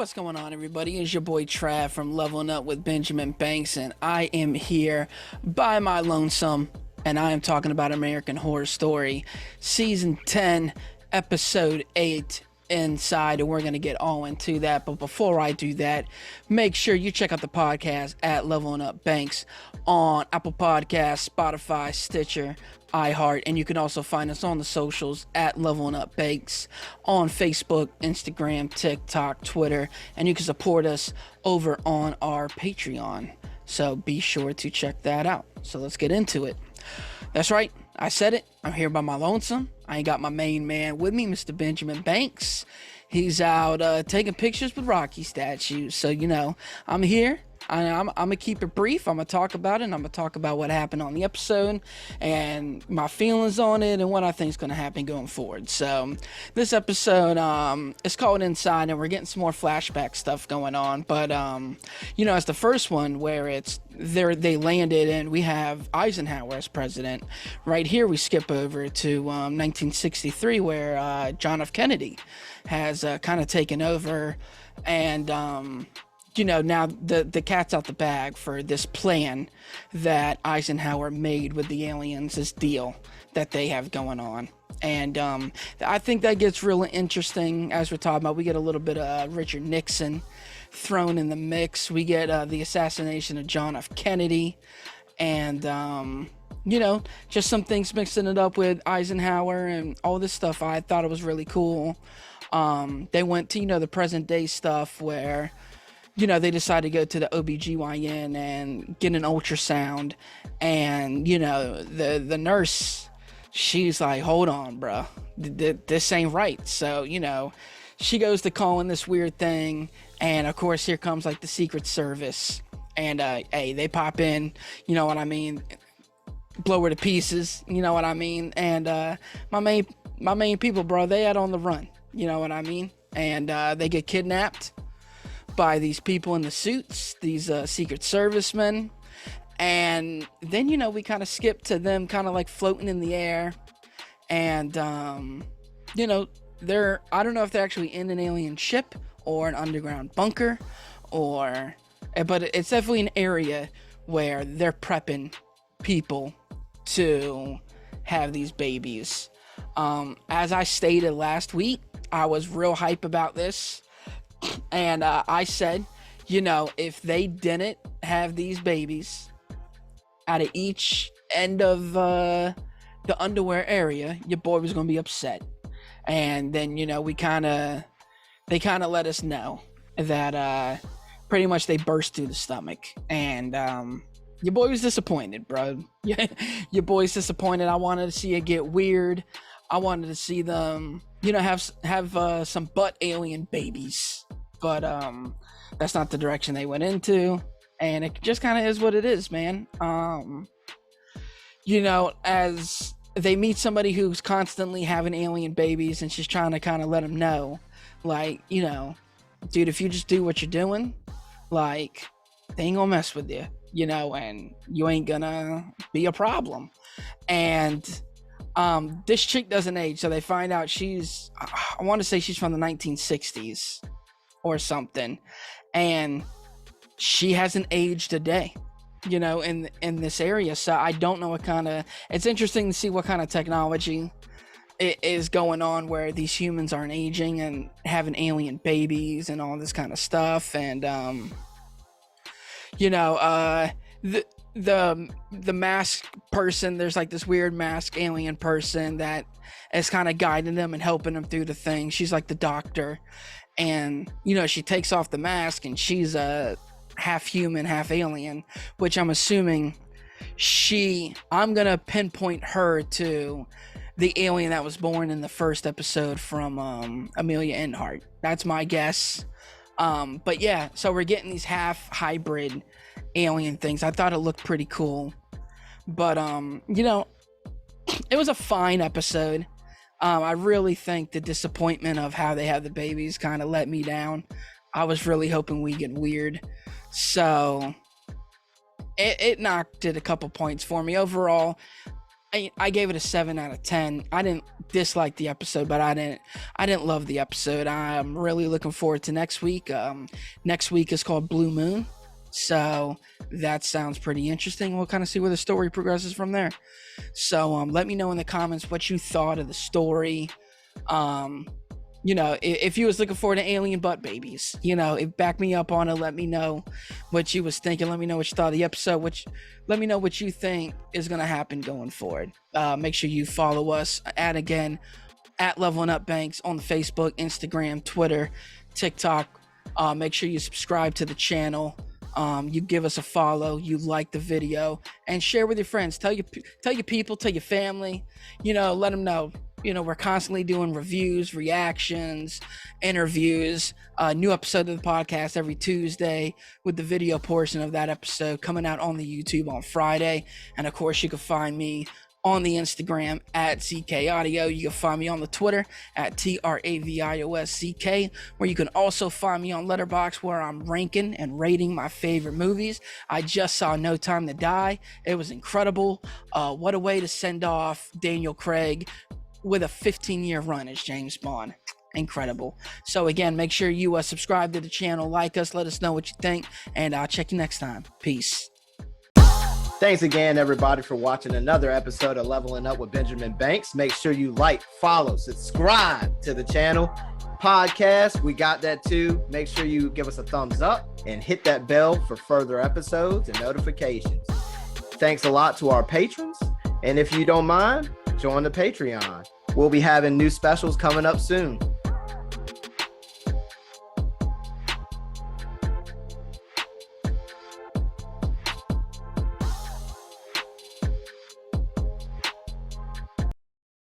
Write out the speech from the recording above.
What's going on, everybody? It's your boy Trav from Leveling Up with Benjamin Banks, and I am here by my lonesome, and I am talking about American Horror Story, Season 10, Episode 8, Inside, and we're going to get all into that. But before I do that, make sure you check out the podcast at Leveling Up Banks on Apple Podcasts, Spotify, Stitcher, iHeart, and you can also find us on the socials at Leveling Up Banks on Facebook, Instagram, TikTok, Twitter, and you can support us over on our Patreon. So be sure to check that out. So let's get into it. That's right, I said it. I'm here by my lonesome. I ain't got my main man with me, Mr. Benjamin Banks. He's out taking pictures with Rocky statues. So, I'm here. I'm going to keep it brief. I'm going to talk about it. And I'm going to talk about what happened on the episode and my feelings on it and what I think is going to happen going forward. So this episode is called Inside, and we're getting some more flashback stuff going on. But, it's the first one where they landed and we have Eisenhower as president. Right here we skip over to 1963 where John F. Kennedy has kind of taken over, and now the cat's out the bag for this plan that Eisenhower made with the aliens, this deal that they have going on. And I think that gets really interesting as we're talking about. We get a little bit of Richard Nixon thrown in the mix. We get the assassination of John F. Kennedy, and just some things mixing it up with Eisenhower and all this stuff. I thought it was really cool. They went to the present day stuff where they decided to go to the OBGYN and get an ultrasound, and the nurse, she's like, hold on, bro, this ain't right. So she goes to calling this weird thing, and of course here comes like the Secret Service, and hey, they pop in, you know what I mean, blow her to pieces, you know what I mean, and my main people, bro, they out on the run, you know what I mean, and they get kidnapped by these people in the suits, these Secret Servicemen, and then we kind of skip to them kind of like floating in the air, and they're, I don't know if they're actually in an alien ship or an underground bunker, but it's definitely an area where they're prepping people to have these babies. As I stated last week, I was real hype about this. And I said, if they didn't have these babies out of each end of the underwear area, your boy was going to be upset. And then, they kind of let us know that pretty much they burst through the stomach. And your boy was disappointed, bro. Your boy's disappointed. I wanted to see it get weird. I wanted to see them, have some butt alien babies. But that's not the direction they went into, and it just kind of is what it is, man. As they meet somebody who's constantly having alien babies, and she's trying to kind of let them know, like, dude, if you just do what you're doing, like, they ain't gonna mess with you, and you ain't gonna be a problem. And this chick doesn't age, so they find out I want to say she's from the 1960s or something, and she hasn't aged a day, in this area. So I don't know it's interesting to see what kind of technology is going on where these humans aren't aging and having alien babies and all this kind of stuff. And the mask person, there's like this weird mask alien person that is kind of guiding them and helping them through the thing. She's like the doctor, and she takes off the mask and she's a half human, half alien, which I'm assuming I'm gonna pinpoint her to the alien that was born in the first episode from Amelia Earhart. That's my guess. But yeah, so we're getting these half hybrid alien things. I thought it looked pretty cool, but it was a fine episode. I really think the disappointment of how they had the babies kind of let me down. I was really hoping we get weird, so it knocked it a couple points for me. Overall, I gave it a 7 out of 10. I didn't dislike the episode, but I didn't love the episode. I'm really looking forward to next week. Next week is called Blue Moon, so that sounds pretty interesting. We'll kind of see where the story progresses from there. So let me know in the comments what you thought of the story. If you was looking forward to alien butt babies, back me up on it. Let me know what you was thinking. Let me know what you thought of the episode. Let me know what you think is going to happen going forward. Make sure you follow us at Leveling Up Banks on the Facebook, Instagram, Twitter, TikTok. Make sure you subscribe to the channel. You give us a follow, you like the video, and share with your friends. Tell your people, tell your family, let them know. We're constantly doing reviews, reactions, interviews, new episode of the podcast every Tuesday with the video portion of that episode coming out on the YouTube on Friday. And of course, you can find me on the Instagram at CK Audio. You can find me on the Twitter at TRAVIOSCK, where you can also find me on Letterboxd, where I'm ranking and rating my favorite movies. I just saw No Time to Die. It was incredible. What a way to send off Daniel Craig with a 15-year run as James Bond. Incredible. So again, make sure you subscribe to the channel, like us, let us know what you think, and I'll check you next time. Peace. Thanks again, everybody, for watching another episode of Leveling Up with Benjamin Banks. Make sure you like, follow, subscribe to the channel. Podcast, we got that too. Make sure you give us a thumbs up and hit that bell for further episodes and notifications. Thanks a lot to our patrons. And if you don't mind, join the Patreon. We'll be having new specials coming up soon.